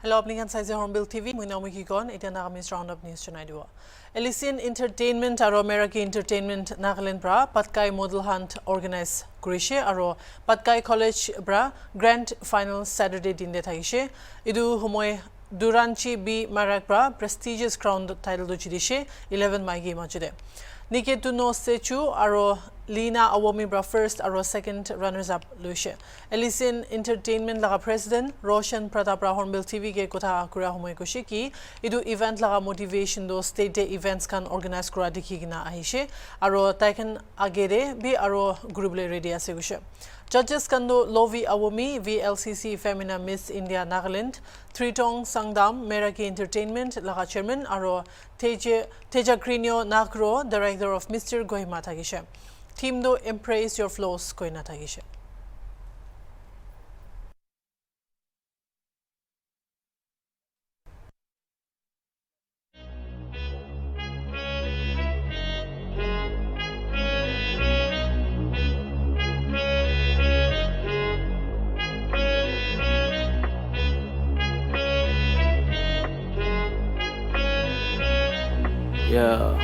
Hello, apni kan saize HornbillTV. Mui naomi ki kon. Ita na kami roundup news chunai dua. Elysian Entertainment aro American Entertainment Nagaland bra Patkai Model Hunt organize kurishe aro Patkai College bra Grand Final Saturday dinde thaishe. Idu homoy Duranchi B Marak bra prestigious crown title do chidishe 11 mai gi machude. Niketu no statue aro Lina Awomi bra first aro second runners up luishe. Elysian Entertainment laga president Roshan Pratap bra HornbillTV ke kotha kura homoy kushi ki idu event laga motivation do state day events kan organize kura dikhi gina ahishe aro taikan agere bi aro guruble ready ase gushe. Judges kando Lovi Awomi VLCC Femina Miss India Nagaland Tritong Sangdam Meraki Entertainment laga chairman aro Teja Grinyo Nakro director of Mr. Gohima thagishe. Team do embrace your flows koina thagishe. Yeah.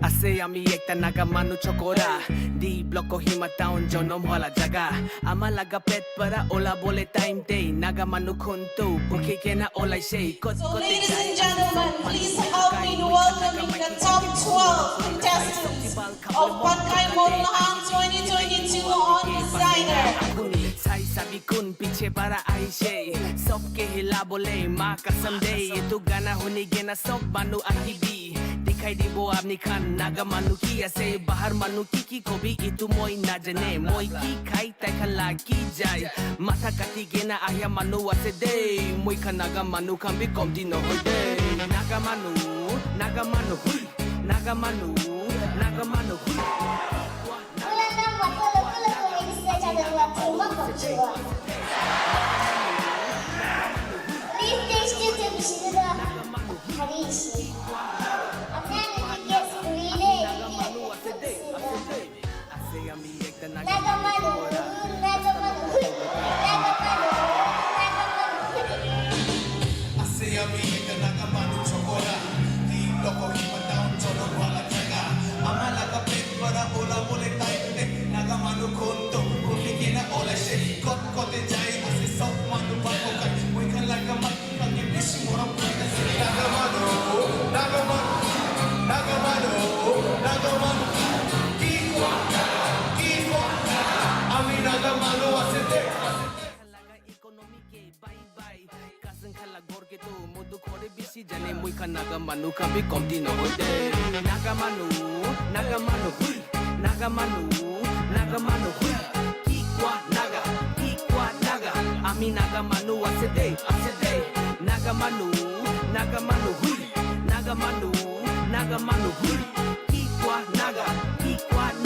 Ase ami ekta naga manu chokora di block Kohima town jonom wala jaga ama laga pet para ola bole time day naga manu khunto porque kena ola say So ladies and gentlemen, please help me in welcoming the top 12 contestants of Patkai Model Hunt 2022 on Designer. Sai sabi kun piche para aishe sok ke hila bole ma kasam day itu gana huni gena sok manu akibi दिखाई दी वो आपने खान नागा मानु की ऐसे बाहर मानु की कोबी इतु मोई ना जने मोई की खाई तैखन लागी जाए माथा काटी गेना आया मानु ऐसे दे मोई खान नागा मानु खान भी कमती न हो दे नागा मानु हुई नागा मानु हुई jane mui kan naga manu kan bi komti no hoide naga manu hui naga manu hui ki kwa naga ami naga manu asede naga manu hui naga manu hui ki kwa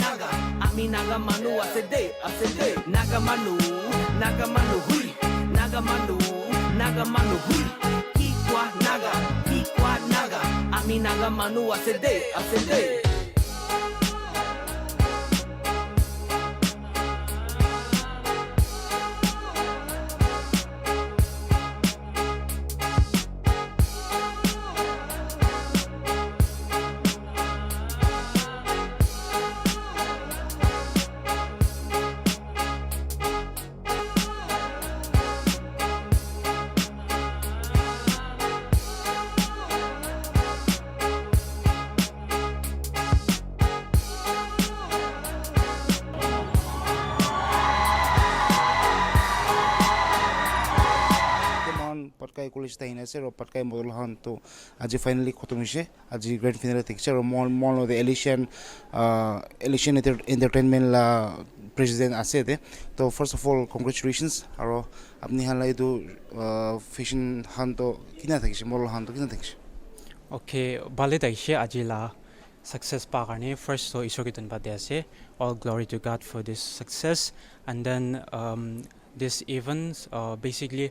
naga ami naga manu asede naga manu hui naga manu hui Kikwa naga, ami naga manu asede. Patkai College tahin ase ro Patkai Model Hunt to aji finally khotom hoise aji grand final thikse ro mall of the Elysian Entertainment la president ase te to first of all congratulations aro apni hala edu fashion hunt to kina thakise model hunt to kina thakise okay bale taise aji la success pa karne first so isor ki dhanbad ase all glory to God for this success and then this event basically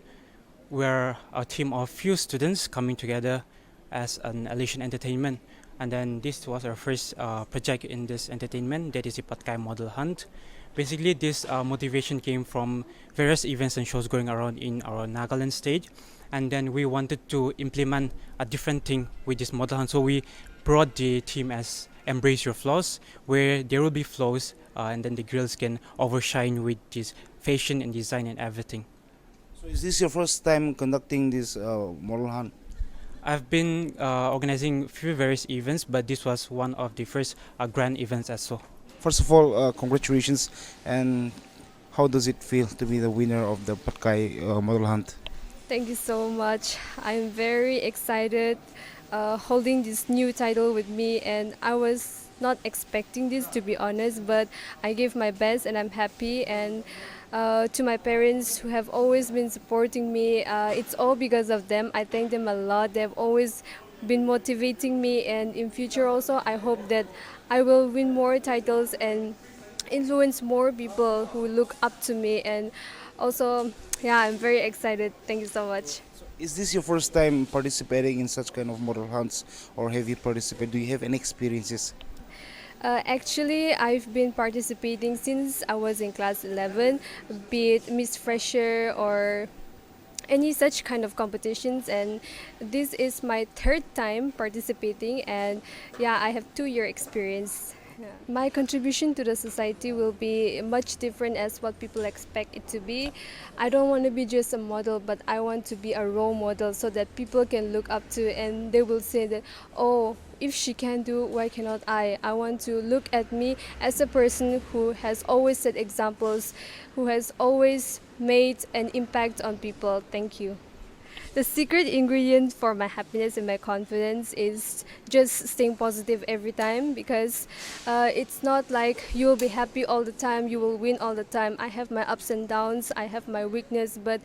we're a team of few students coming together as an Elysian Entertainment And then this was our first project in this entertainment, that is the Patkai Model Hunt. Basically, this motivation came from various events and shows going around in our Nagaland state. And then we wanted to implement a different thing with this model hunt. So we brought the theme as Embrace Your Flaws, where there will be flaws and then the girls can overshine with this fashion and design and everything. So is this your first time conducting this model hunt? I've been organizing few various events, but this was one of the first grand events as well. First of all, congratulations. And how does it feel to be the winner of the Patkai model hunt? Thank you so much. I'm very excited holding this new title with me, and I was not expecting this, to be honest, but I gave my best and I'm happy. And to my parents who have always been supporting me, it's all because of them. I thank them a lot. They've always been motivating me, and in future also I hope that I will win more titles and influence more people who look up to me. And also, yeah, I'm very excited. Thank you so much. Is this your first time participating in such kind of model hunts, or have you participated? Do you have any experiences? Actually, I've been participating since I was in class 11, be it Miss Fresher or any such kind of competitions, and this is my third time participating, and yeah, I have 2-year experience. Yeah. My contribution to the society will be much different as what people expect it to be. I don't want to be just a model, but I want to be a role model so that people can look up to and they will say that, oh, if she can do, why cannot I? I want to look at me as a person who has always set examples, who has always made an impact on people. Thank you. The secret ingredient for my happiness and my confidence is just staying positive every time, because it's not like you will be happy all the time, you will win all the time. I have my ups and downs, I have my weakness, but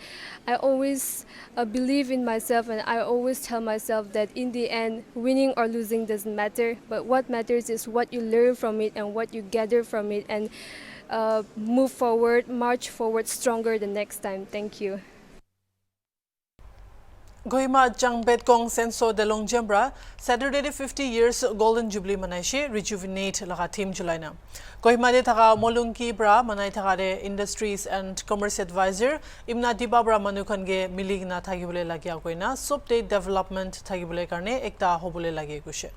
I always believe in myself, and I always tell myself that in the end, winning or losing doesn't matter, but what matters is what you learn from it and what you gather from it, and move forward, march forward stronger the next time. Thank you. Gohima Changbet Kong Senso de Longjambra, Saturday 50 years Golden Jubilee Manaishi, Rejuvenate Laga Team Julaina. Gohima de Taga Molunki Bra, Manai Tagade Industries and Commerce Advisor, Imna Dibabra Manukange Miligna Tagibule Lagia Goina, Subdate Development Tagibule Karne, Ekta Hobule Lagi Gushe.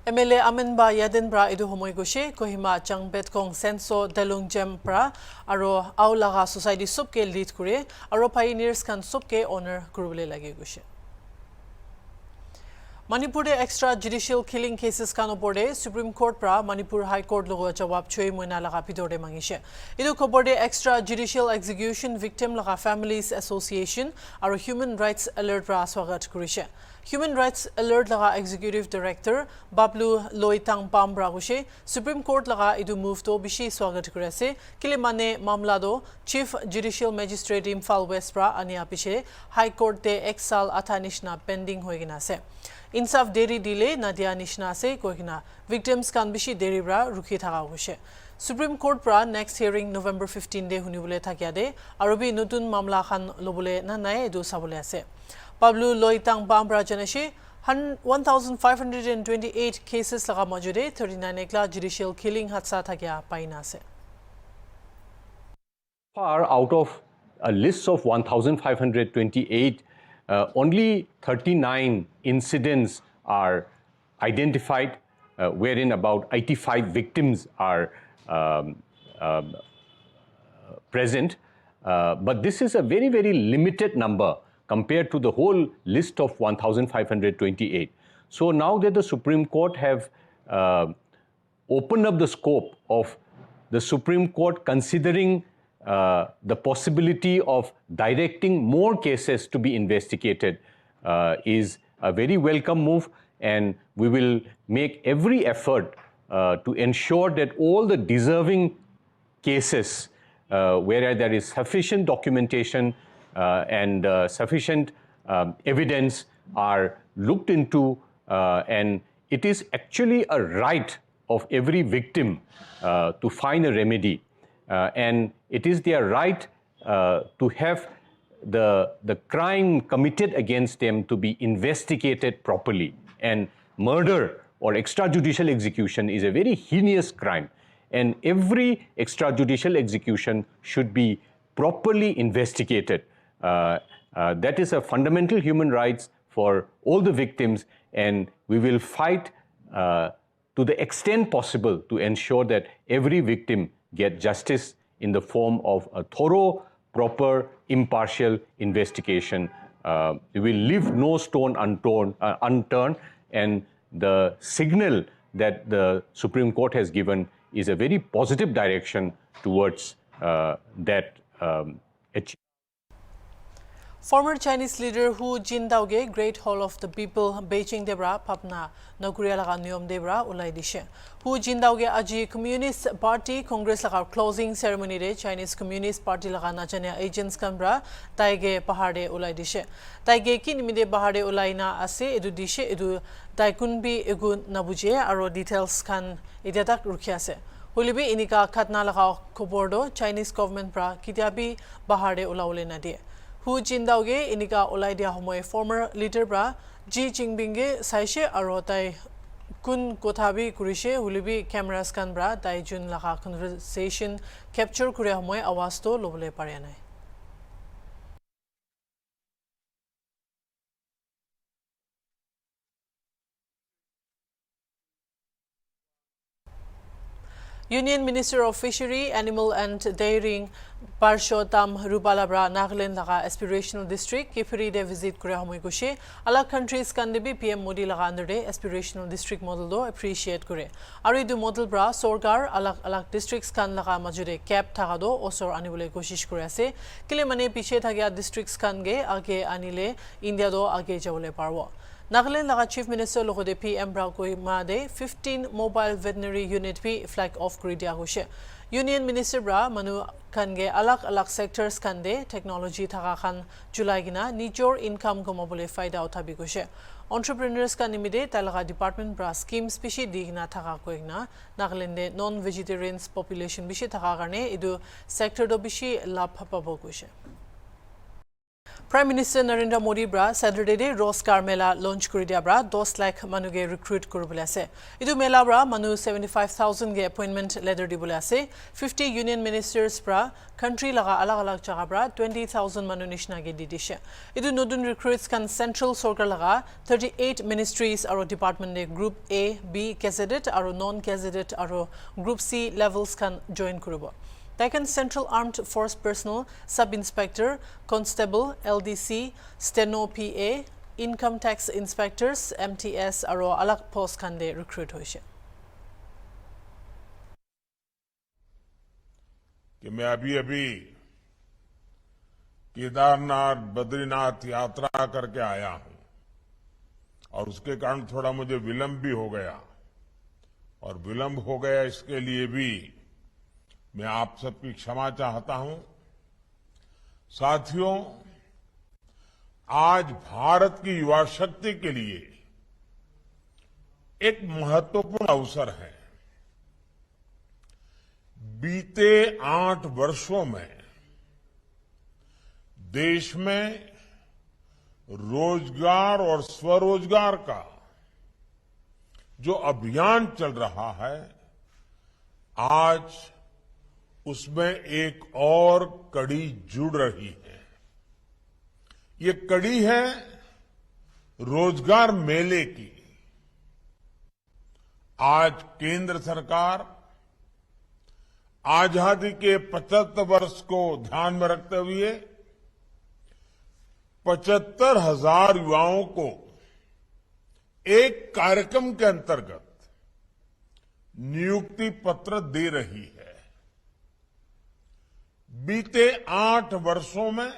MLA Amenba Yadinbra Edu Homoy Gushe, Kohima Changbet Kong Senso Delungjem Pra, Aro Aulaga Society Subke Lead Kure, Aro Pioneers Kan Subke Honor Kurule Lagi Gushe. Manipur extrajudicial killing cases kanoporde Supreme Court pra Manipur High Court logo jawab choi moina laga pidore mangishe. Idu khoborde extrajudicial execution victim laga families association aru human rights alert pra swagat kurishe. Human Rights Alert laga Executive Director Bablu Loitang Pambra gushe Supreme Court laga idu move to bishi swagat kurase kilimane mamlado Chief Judicial Magistrate Imphal West pra ania piche High Court te exal athanishna pending hoigina se. Insaf deri delay nadia nishna se kohina victims kan bishi deri bra rukhi thaga gushe. Supreme Court pra next hearing November 15 de hunibule thakya de arobi nutun mamla khan lobule na nai edu sabule ase. Pablo Loitang Bambra Janashi 1,528 cases laga majude 39 ekla judicial killing hatsa thakya paina se. Far out of a list of 1,528, only 39 incidents are identified, wherein about 85 victims are present. But this is a very, very limited number compared to the whole list of 1,528. So now that the Supreme Court have opened up the scope of the Supreme Court considering the possibility of directing more cases to be investigated is a very welcome move, and we will make every effort to ensure that all the deserving cases where there is sufficient documentation and sufficient evidence are looked into, and it is actually a right of every victim to find a remedy, and it is their right to have the crime committed against them to be investigated properly. And murder or extrajudicial execution is a very heinous crime, and every extrajudicial execution should be properly investigated. That is a fundamental human rights for all the victims, and we will fight to the extent possible to ensure that every victim get justice in the form of a thorough, proper, impartial investigation. We will leave no stone unturned, and the signal that the Supreme Court has given is a very positive direction towards that achievement. Former Chinese leader Hu Jintaoge Great Hall of the People Beijing Debra Papna Naguria laga niyom debra ulai dishe. Hu Jintaoge aji Communist Party Congress laga closing ceremony re Chinese Communist Party laga nachania agents kanbra taige pahade ulai dishe. Taige ki nimide pahade ulai na ase edu dishe edu taikun bi egu nabuje aro details kan idetak rukhi ase. Hulibi inika khatna laga khobordo Chinese government pra kitiabi bahade ulaule na die. Hu Jintaoge inika ulai dia homoy former leader bra Xi Jinping ge saishe aro tai kun kothabi kurishe hulibi cameras kan bra tai jun laka conversation capture kure homoy awas to lobole pare nai. Union Minister of Fishery, Animal and Dairying Parshotam Rupalabra Nagaland laga aspirational district Kifiri de visit kure homoy gushe ala countries kandebi PM Modi laga under de aspirational district model do appreciate kure ari du model bra sorgar alak districts kan laga majude cap thaga do osor anibole koshish kure ase kile mane piche thagya districts kan ge age anile India do age jawle parwo. Nagaland laga Chief Minister logode PM bra koi ma de 15 mobile veterinary unit bi flag off kuri dia gushe. Union Minister bra manu kange alak sectors kande technology thaga khan July gina nijor income gomabole faida uthabi gushe. Entrepreneurs kan nimide talaga department bra schemes bishi digna thaga koigna Nagalande non vegetarians population bishi thaga karne edu sector do bishi labh pabo gushe. Prime Minister Narendra Modi bra Saturday day Roskar Mela launch kuri dia bra 10 lakh manu ge recruit kuribole ase. Idu mela bra manu 75,000 ge appointment letter dibole ase. 50 union ministers bra country laga alag jaga bra 20,000 manu nishna ge didishe. Idu nodun recruits kan central sorkar laga 38 ministries aro department de group A, B gazetted aro non gazetted aro group C levels kan join kuribo. Taken Central Armed Force Personnel, Sub-Inspector, Constable, LDC, Steno PA, Income Tax Inspectors, MTS, aro alak post kande recruit hoise. कि मैं अभी केदारनाथ बद्रीनाथ यात्रा करके आया हूं और उसके कारण थोड़ा मुझे विलंब भी हो गया और विलंब हो गया इसके लिए भी मैं आप सबकी क्षमा चाहता हूं। साथियों, आज भारत की युवा शक्ति के लिए एक महत्वपूर्ण अवसर है। बीते 8 वर्षों में देश में रोजगार और स्वरोजगार का जो अभियान चल रहा है, आज उसमें एक और कड़ी जुड़ रही है। ये कड़ी है रोजगार मेले की। आज केंद्र सरकार आजादी के 75 वर्ष को ध्यान में रखते हुए 75,000 युवाओं को एक कार्यक्रम के अंतर्गत नियुक्ति पत्र दे रही है। बीते 8 वर्षों में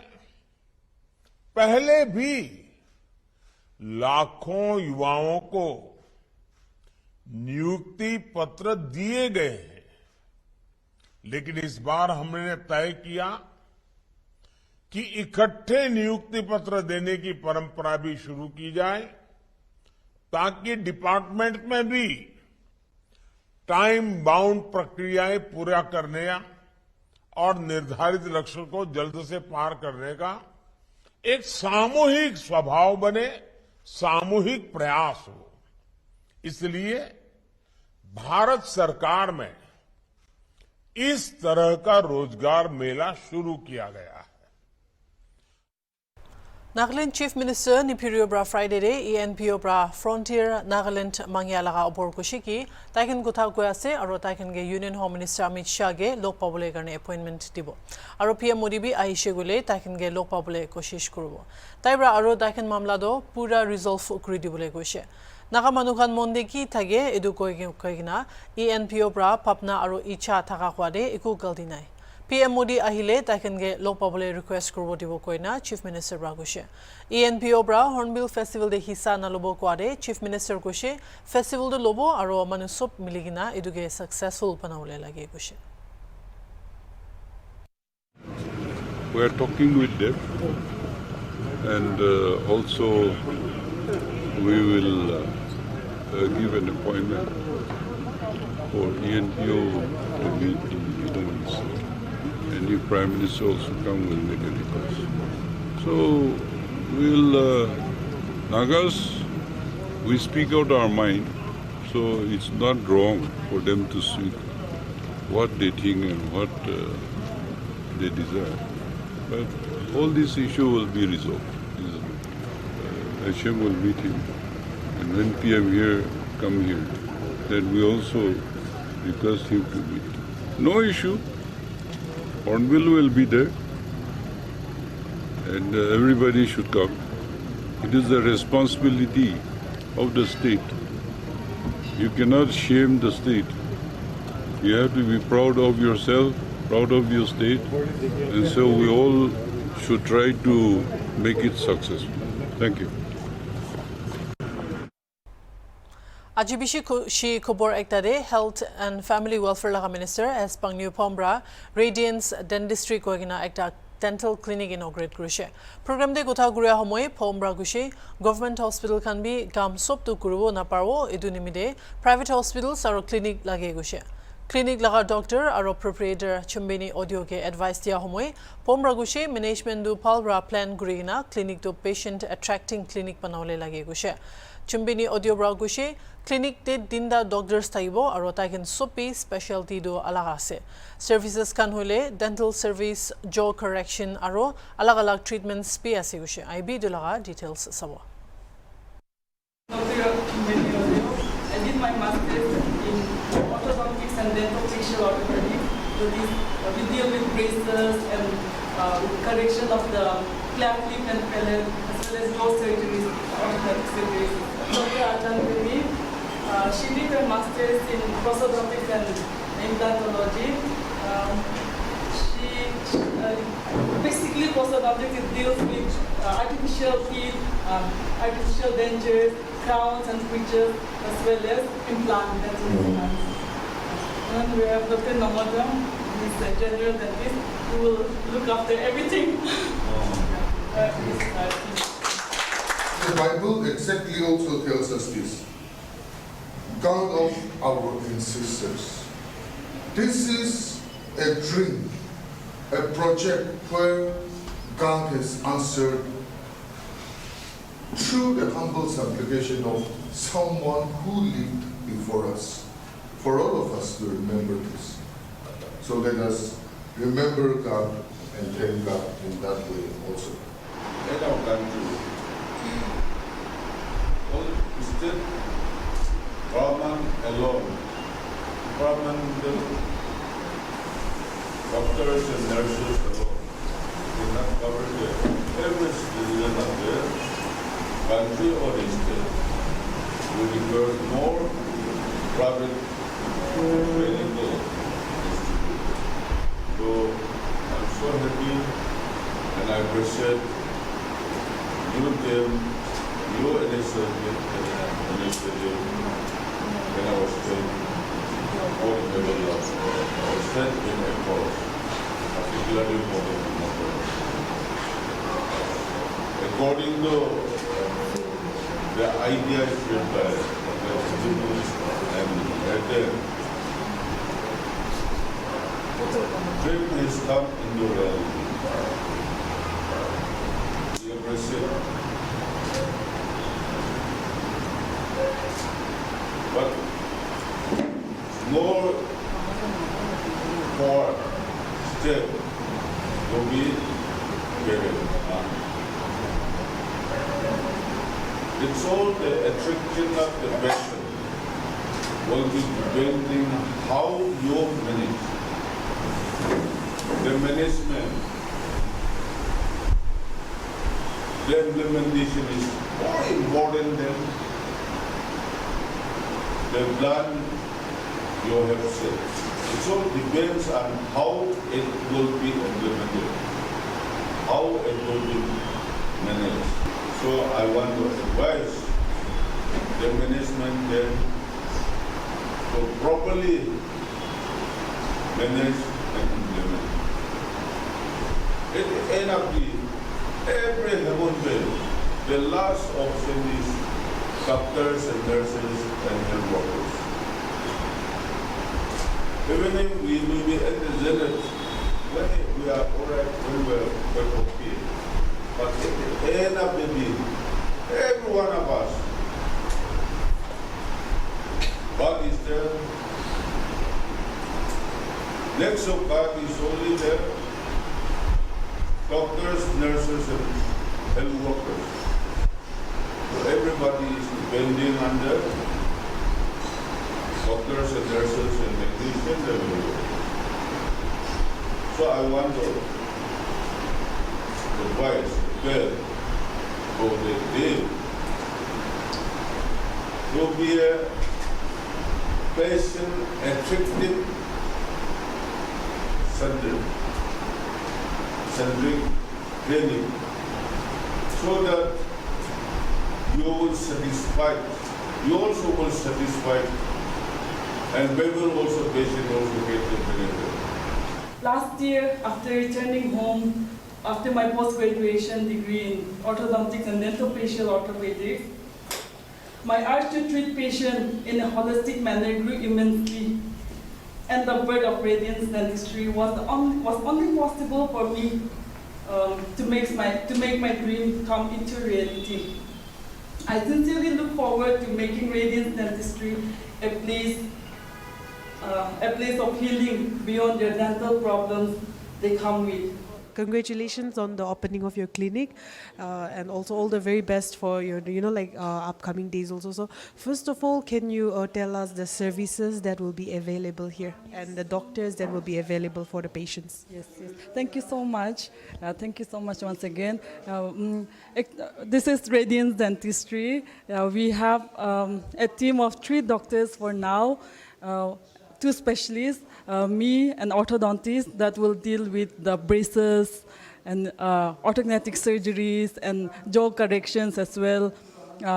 पहले भी लाखों युवाओं को नियुक्ति पत्र दिए गए हैं, लेकिन इस बार हमने तय किया कि इकट्ठे नियुक्ति पत्र देने की परंपरा भी शुरू की जाए, ताकि डिपार्टमेंट में भी टाइम बाउंड प्रक्रियाएं पूरा करने और निर्धारित लक्ष्य को जल्द से पार करने का एक सामूहिक स्वभाव बने, सामूहिक प्रयास हो। इसलिए भारत सरकार में इस तरह का रोजगार मेला शुरू किया गया है। Nagaland Chief Minister Nipirio Bra Friday Day ENPO Bra Frontier Nagaland Mangyalaga Opor Kushiki Taiken Kutha Kuase Aro Taiken Ge Union Home Minister Amit Shah Ge Lok Pabule Garne appointment dibo Aro PM Modi bi Aishe Gule Taiken Ge Lok Pabule Koshish Kurubo Taibra Aro Taiken Mamlado Pura Resolve Ukri dibule Kushe Naga Manukan Mondeki Tage Edu Koigina ENPO Bra Papna Aro Icha Taka Kwade Iku Galdinai PM Modi ahile taiken ge lok pabole request kurbo dibo koina Chief Minister Bra gushe ENPO Bra Hornbill Festival de hisa na lobo kwade Chief Minister gushe festival de lobo aro manusop miligina eduge successful panaule lage gushe. We are talking with them, and also we will give an appointment for ENPO to meet the Home Minister. And if Prime Minister also come, will make a request. So we'll Nagas, we speak out our mind, so it's not wrong for them to speak what they think and what they desire. But all this issue will be resolved. HM will meet him, and when PM here come here, then we also request him to meet. No issue. Hornbill will be there, and everybody should come. It is the responsibility of the state. You cannot shame the state. You have to be proud of yourself, proud of your state, and so we all should try to make it successful. Thank you. Ajibishi Shi Kubor Ektade, Health and Family Welfare Laga Minister, as Pangniu Pombra, Radiance Dentistry Koigina Ekta Dental Clinic inaugurate Grushe. Program de Gota Guria Homoy, Pombra Gushe, Government Hospital can be Gam Sop to Kurubo Naparwo, Edunimide, Private Hospitals or Clinic Lage Gushe. Clinic Laga Doctor or Proprietor Chumbini Audio ke advice dia Homoy, Pombra Gushe, Management du Palbra Plan Gurina, Clinic to Patient Attracting Clinic Panaule Lage Gushe. Chumbini Audio Bra Gushe, Clinic te dinda doctors taibo aro taiken sopi specialty do alagase. Services kan hule dental service, jaw correction aro alag treatments pi ase gushe. IB do laga details sabo. I did my master's in orthodontics and dental facial orthopedic. We deal with braces and correction of the cleft lip and palate, as well as jaw surgeries, orthopedic surgeries. Dr. Ajan Devi, she did her master's in prosthodontics and implantology. Basically, prosthodontics deals with artificial teeth, artificial dentures, crowns and bridges, as well as dental implants. And we have Dr. Namadam, who is the general dentist, who will look after everything. The Bible exactly also tells us this. God of our ancestors. This is a dream, a project where God has answered through the humble supplication of someone who lived before us. For all of us to remember this. So let us remember God and thank God in that way also. In our country, instead government alone, government doctors and nurses alone will not cover every citizen of the country or state. We require more private clinical institutes. So I'm so appreciate your team, your initiative in our state for the level of strength in efforts, particularly for the democracy. According to the ideas shared by the and Eden, dream has come into reality. We appreciate it. But more for step to be carried on. It's all the attraction of the patient will be depending how you manage. The management, the implementation is more important than the plan you have set. It all depends on how it will be implemented, how it will be managed. So I want to advise the management then to properly manage and implement. At the end of the every human being, the last option is doctors and nurses and health workers. Even if we may be at the zenith, when we are alright, when we are okay, but at the end of the day, every one of us, God is there. Next of God is only there. Doctors, nurses, and health workers. So everybody is depending on the doctors and nurses and technicians everywhere. So I want to advise, well, for the day to be a patient attractive centric training, so that you will satisfy, you also will satisfy, and people also, patient also get the benefit. Last year, after returning home, after my post-graduation degree in orthodontics and dental-facial orthopedics, my urge to treat patients in a holistic manner grew immensely, and the birth of Radiance Dentistry was only possible for me to make my dream come into reality. I sincerely look forward to making Radiance Dentistry a place of healing beyond their dental problems they come with. Congratulations on the opening of your clinic, and also all the very best for your, upcoming days also. So first of all, can you tell us the services that will be available here and the doctors that will be available for the patients? Yes. Thank you so much. Thank you so much once again. This is Radiance Dentistry. We have a team of 3 doctors for now, 2 specialists, me and orthodontist that will deal with the braces and orthodontic surgeries and jaw corrections as well.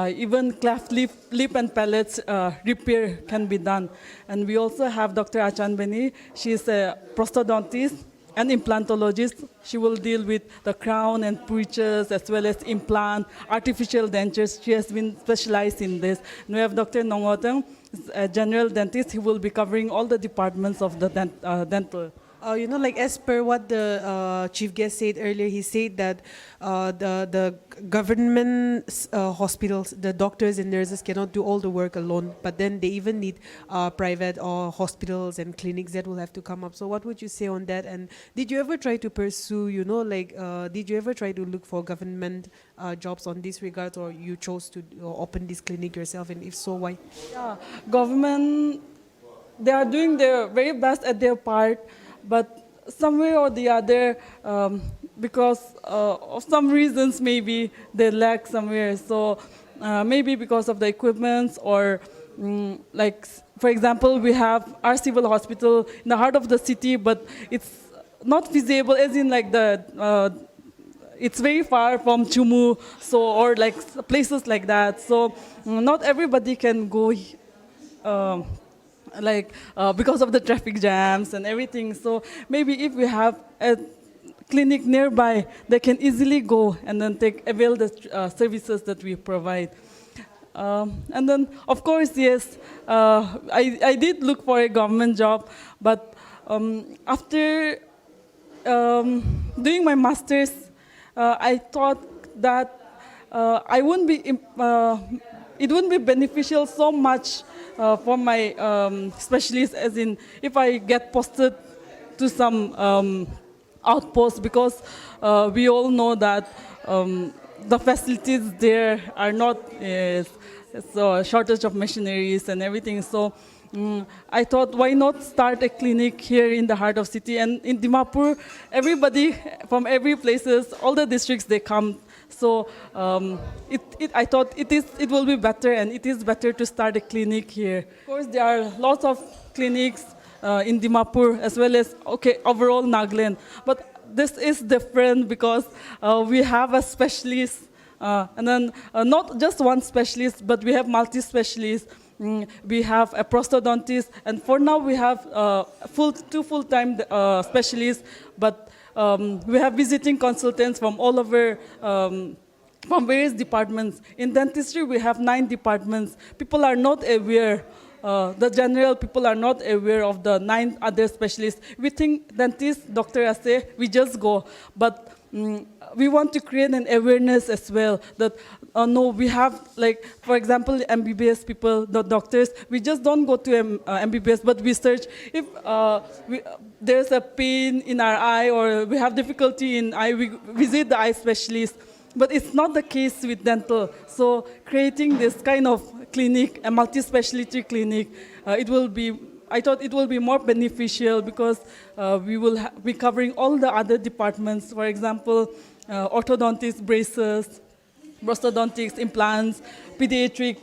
Even cleft lip and palates repair can be done. And we also have Dr. Achan Beni. She is a prosthodontist and implantologist. She will deal with the crown and punctures as well as implant, artificial dentures. She has been specialized in this. And we have Dr. Nongoteng, a general dentist. He will be covering all the departments of the dental. As per what the chief guest said earlier, he said that the government hospitals, the doctors and nurses cannot do all the work alone, but then they even need private hospitals and clinics that will have to come up. So what would you say on that? And did you ever try to pursue, did you ever try to look for government jobs on this regard, or you chose to open this clinic yourself, and if so, why? Yeah, government, they are doing their very best at their part, but somewhere or the other, because of some reasons, maybe they lack somewhere. So maybe because of the equipments, or for example, we have our civil hospital in the heart of the city, but it's not feasible, as in it's very far from Chumu, so or like places like that. So not everybody can go. Because of the traffic jams and everything. So maybe if we have a clinic nearby, they can easily go and then avail the services that we provide. And then, of course, yes, I did look for a government job, but after doing my master's, I thought that it wouldn't be beneficial so much for my specialist, as in if I get posted to some outpost, because we all know that the facilities there are not so shortage of machineries and everything. So I thought, why not start a clinic here in the heart of city? And in Dimapur, everybody from every places, all the districts, they come. So I thought it will be better, and it is better to start a clinic here. Of course, there are lots of clinics in Dimapur as well as overall Nagaland, but this is different because we have a specialist, and then not just one specialist, but we have multi-specialists. We have a prosthodontist, and for now we have two full-time specialists, but we have visiting consultants from all over, from various departments. In dentistry, we have 9 departments. People are not aware, the general people are not aware of the 9 other specialists. We think dentist, doctor Ase, we just go. But we want to create an awareness as well that no, we have, like, for example, MBBS people, the doctors, we just don't go to MBBS, but we search if there's a pain in our eye or we have difficulty in eye, we visit the eye specialist. But it's not the case with dental. So creating this kind of clinic, a multi-specialty clinic, I thought it will be more beneficial because we will be covering all the other departments. For example, orthodontics, braces, prosthodontics, implants, pediatric,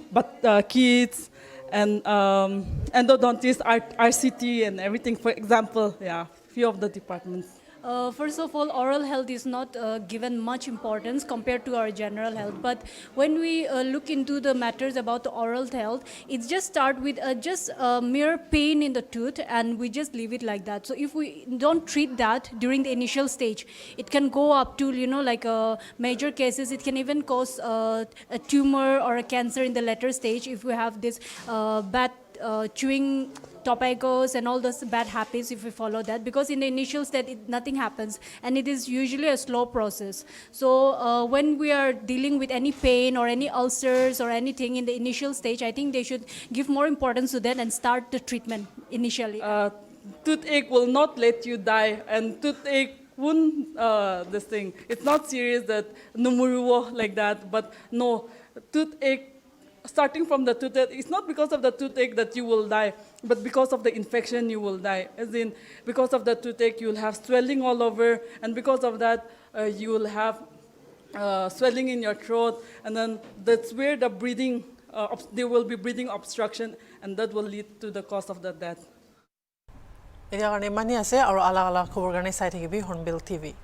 kids, and endodontics, RCT, and everything. For example, few of the departments. First of all, oral health is not given much importance compared to our general health. But when we look into the matters about the oral health, it just starts with just mere pain in the tooth, and we just leave it like that. So if we don't treat that during the initial stage, it can go up to, like major cases. It can even cause a tumor or a cancer in the later stage if we have this bad chewing tobaccos and all those bad habits if we follow that, because in the initial state nothing happens, and it is usually a slow process. So when we are dealing with any pain or any ulcers or anything in the initial stage, I think they should give more importance to that and start the treatment initially. Toothache will not let you die, and toothache won't it's not serious that numuruwo like that, but no, toothache, starting from the toothache, it's not because of the toothache that you will die, but because of the infection you will die. As in, because of the toothache, you will have swelling all over, and because of that, you will have swelling in your throat, and then that's where the breathing, there will be breathing obstruction, and that will lead to the cause of the death. Ini akan mani ase, aru ala khobor gani sai thakibi Hornbill TV.